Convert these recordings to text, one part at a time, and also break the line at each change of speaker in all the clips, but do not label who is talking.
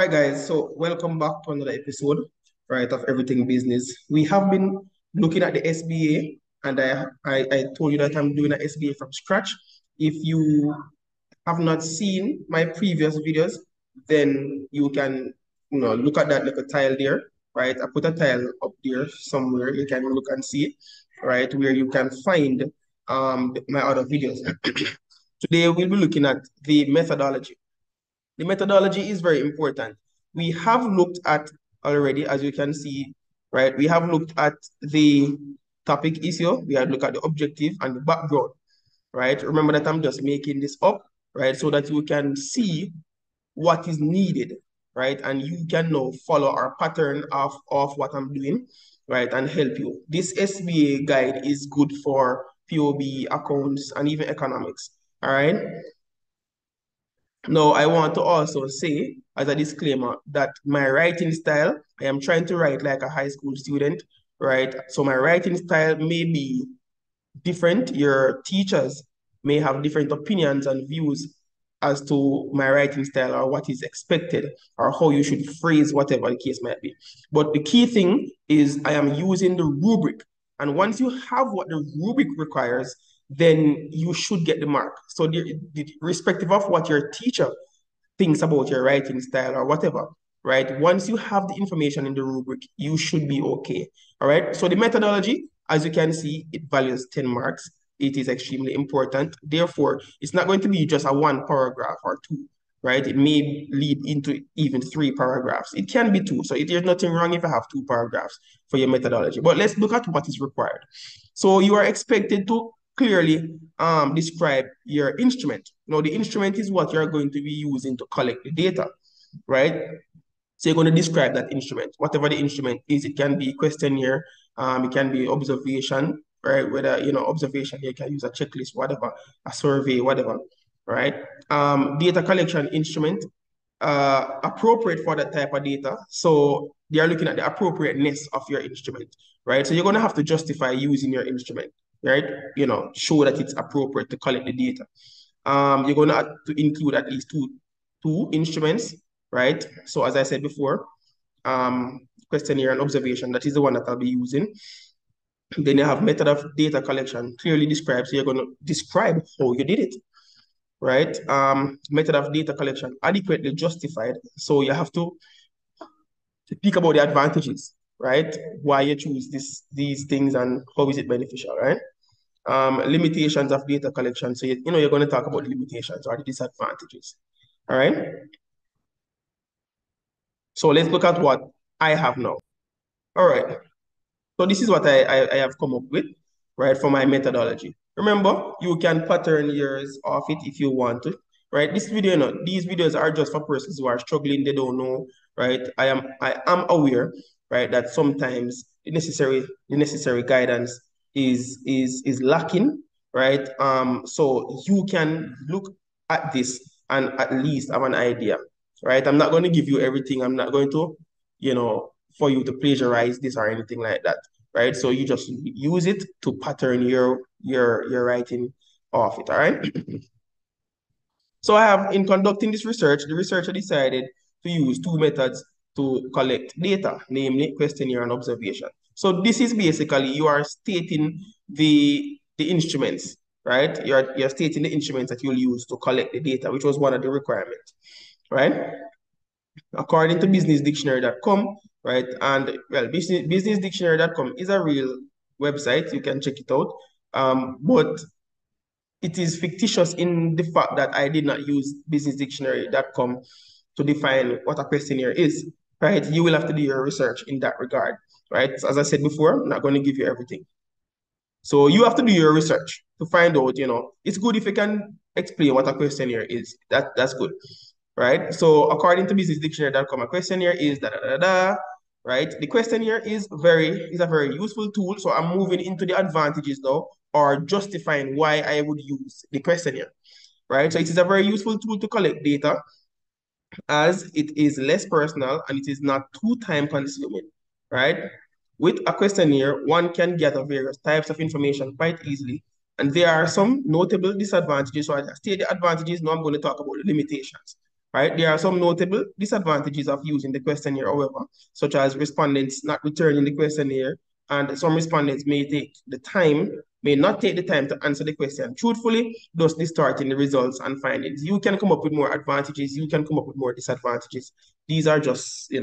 right, guys. So welcome back to another episode, right, of Everything Business. We have been looking at the SBA, and I told you that I'm doing an SBA from scratch. If you have not seen my previous videos, then you can, look at that little tile there, right? I put a tile up there somewhere. You can look and see, right, where you can find my other videos. Today we'll be looking at the methodology. The methodology is very important. We have looked at already, as you can see, right? We have looked at the topic issue, we have looked at the objective and the background, right? Remember that I'm just making this up, right? So that you can see what is needed, right? And you can now follow our pattern of what I'm doing, right? And help you. This SBA guide is good for POB, accounts, and even economics, all right? Now, I want to also say, as a disclaimer, that my writing style, I am trying to write like a high school student, right? So my writing style may be different. Your teachers may have different opinions and views as to my writing style or what is expected or how you should phrase whatever the case might be. But the key thing is I am using the rubric. And once you have what the rubric requires, then you should get the mark. So irrespective of what your teacher thinks about your writing style or whatever, right? Once you have the information in the rubric, you should be okay. All right. So the methodology, as you can see, it values 10 marks. It is extremely important. Therefore, it's not going to be just a one paragraph or two, right? It may lead into even 3 paragraphs. It can be 2. So there's nothing wrong if you have 2 paragraphs for your methodology. But let's look at what is required. So you are expected to clearly describe your instrument. Now, the instrument is what you're going to be using to collect the data, right? So you're going to describe that instrument, whatever the instrument is. It can be questionnaire, it can be observation, right? Whether, observation, you can use a checklist, whatever, a survey, whatever, right? Data collection instrument, appropriate for that type of data. So they are looking at the appropriateness of your instrument, right? So you're going to have to justify using your instrument, right? Show that it's appropriate to collect the data. You're going to have to include at least two instruments, right? So as I said before, questionnaire and observation, that is the one that I'll be using. Then you have method of data collection, clearly described. So you're going to describe how you did it, right? Method of data collection, adequately justified. So you have to speak about the advantages, right? Why you choose these things and how is it beneficial, right? Limitations of data collection. So, you're going to talk about the limitations or the disadvantages, all right? So let's look at what I have now. All right. So this is what I have come up with, right, for my methodology. Remember, you can pattern yours off it if you want to, right? These videos are just for persons who are struggling, they don't know, right? I am aware, right, that sometimes the necessary guidance is lacking, right? So you can look at this and at least have an idea, right? I'm not going to give you everything. I'm not going to, for you to plagiarize this or anything like that, right? So you just use it to pattern your writing off it, all right? So in conducting this research, the researcher decided to use 2 methods to collect data, namely questionnaire and observation. So this is basically, you are stating the instruments, right? You're stating the instruments that you'll use to collect the data, which was one of the requirements, right? According to businessdictionary.com, right? And well, businessdictionary.com is a real website. You can check it out. But it is fictitious in the fact that I did not use businessdictionary.com to define what a questionnaire is, right? You will have to do your research in that regard, right? So as I said before, I'm not going to give you everything. So you have to do your research to find out, it's good if you can explain what a questionnaire is. That's good, right? So according to businessdictionary.com, a questionnaire is right? The questionnaire is a very useful tool. So I'm moving into the advantages now, or justifying why I would use the questionnaire, right? So it is a very useful tool to collect data, as it is less personal and it is not too time consuming, right? With a questionnaire, one can gather various types of information quite easily. And there are some notable disadvantages. So I state the advantages, now I'm going to talk about the limitations, right? There are some notable disadvantages of using the questionnaire, however, such as respondents not returning the questionnaire, and some respondents may not take the time to answer the question truthfully, thus distorting the results and findings. You can come up with more advantages, you can come up with more disadvantages. These are just,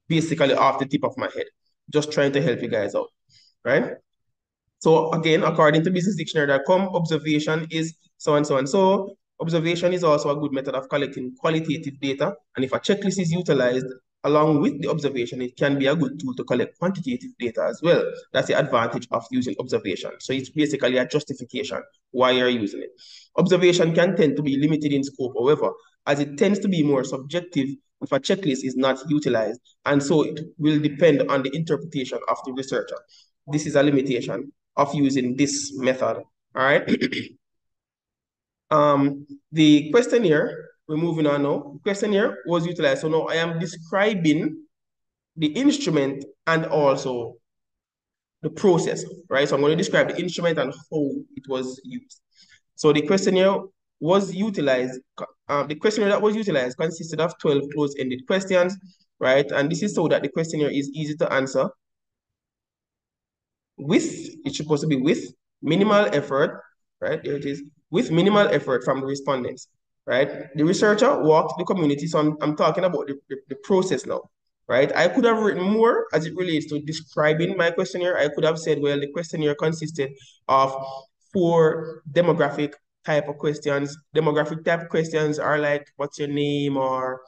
basically off the tip of my head, just trying to help you guys out, right? So again, according to businessdictionary.com, observation is so and so and so. Observation is also a good method of collecting qualitative data. And if a checklist is utilized along with the observation, it can be a good tool to collect quantitative data as well. That's the advantage of using observation. So it's basically a justification why you're using it. Observation can tend to be limited in scope, however, as it tends to be more subjective if a checklist is not utilized. And so it will depend on the interpretation of the researcher. This is a limitation of using this method, all right? The questionnaire, we're moving on now. The questionnaire was utilized. So now I am describing the instrument and also the process, right? So I'm going to describe the instrument and how it was used. So the questionnaire was utilized. The questionnaire that was utilized consisted of 12 closed-ended questions, right? And this is so that the questionnaire is easy to answer it's supposed to be with minimal effort, right? There it is, with minimal effort from the respondents, right? The researcher walked the community, so I'm talking about the process now, right? I could have written more as it relates to describing my questionnaire. I could have said, well, the questionnaire consisted of 4 demographic type of questions. Demographic type of questions are like, what's your name, or,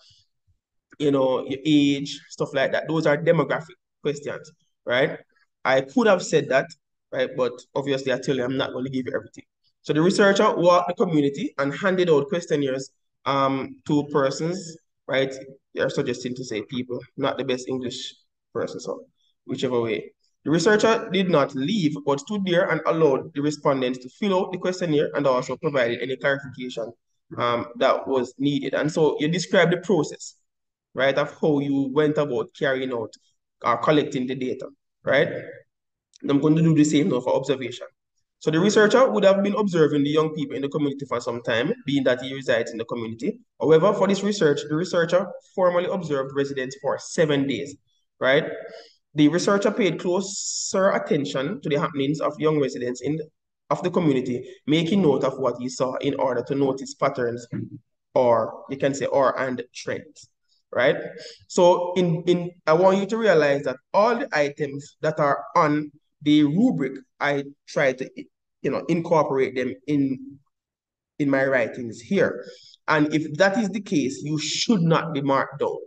your age, stuff like that. Those are demographic questions, right? I could have said that, right? But obviously, I tell you, I'm not going to give you everything. So the researcher walked the community and handed out questionnaires to persons, right? They're suggesting to say people, not the best English person, so whichever way. The researcher did not leave, but stood there and allowed the respondents to fill out the questionnaire and also provided any clarification that was needed. And so you describe the process, right, of how you went about carrying out or collecting the data, right? I'm going to do the same now for observation. So the researcher would have been observing the young people in the community for some time, being that he resides in the community. However, for this research, the researcher formally observed residents for 7 days, right? The researcher paid closer attention to the happenings of young residents of the community, making note of what he saw in order to notice patterns, or you can say and trends, right? So I want you to realize that all the items that are on the rubric, I try to incorporate them in my writings here. And if that is the case, you should not be marked down,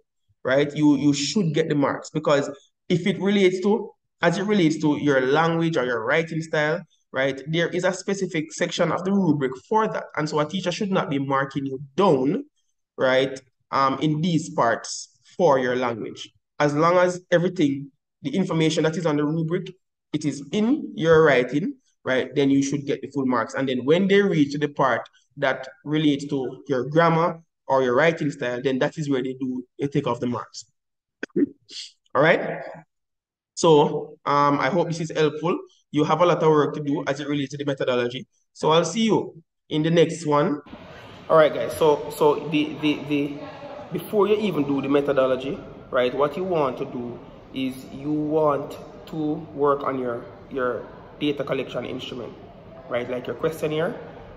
right? You should get the marks, because if it relates to, as it relates to your language or your writing style, right, there is a specific section of the rubric for that. And so a teacher should not be marking you down, right, in these parts for your language. As long as everything, the information that is on the rubric, it is in your writing, right, then you should get the full marks. And then when they reach the part that relates to your grammar or your writing style, then that is where they take off the marks. All right? So I hope this is helpful. You have a lot of work to do as it relates to the methodology. So I'll see you in the next one. All right, guys. So before you even do the methodology, right, what you want to do is you want to work on your data collection instrument, right? Like your questionnaire,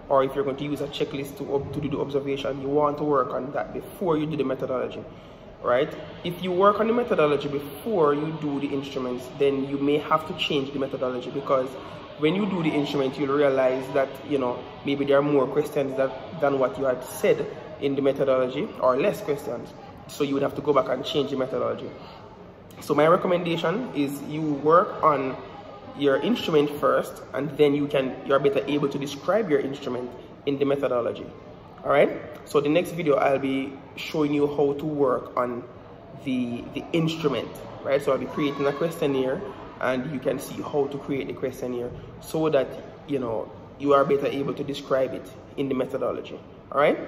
or if you're going to use a checklist to do the observation, you want to work on that before you do the methodology, right? If you work on the methodology before you do the instruments, then you may have to change the methodology, because when you do the instrument, you'll realize that, maybe there are more questions than what you had said in the methodology, or less questions. So you would have to go back and change the methodology. So my recommendation is you work on your instrument first, and then you're better able to describe your instrument in the methodology. All right? So the next video, I'll be showing you how to work on the instrument, right? So I'll be creating a questionnaire, and you can see how to create the questionnaire so that, you are better able to describe it in the methodology. All right?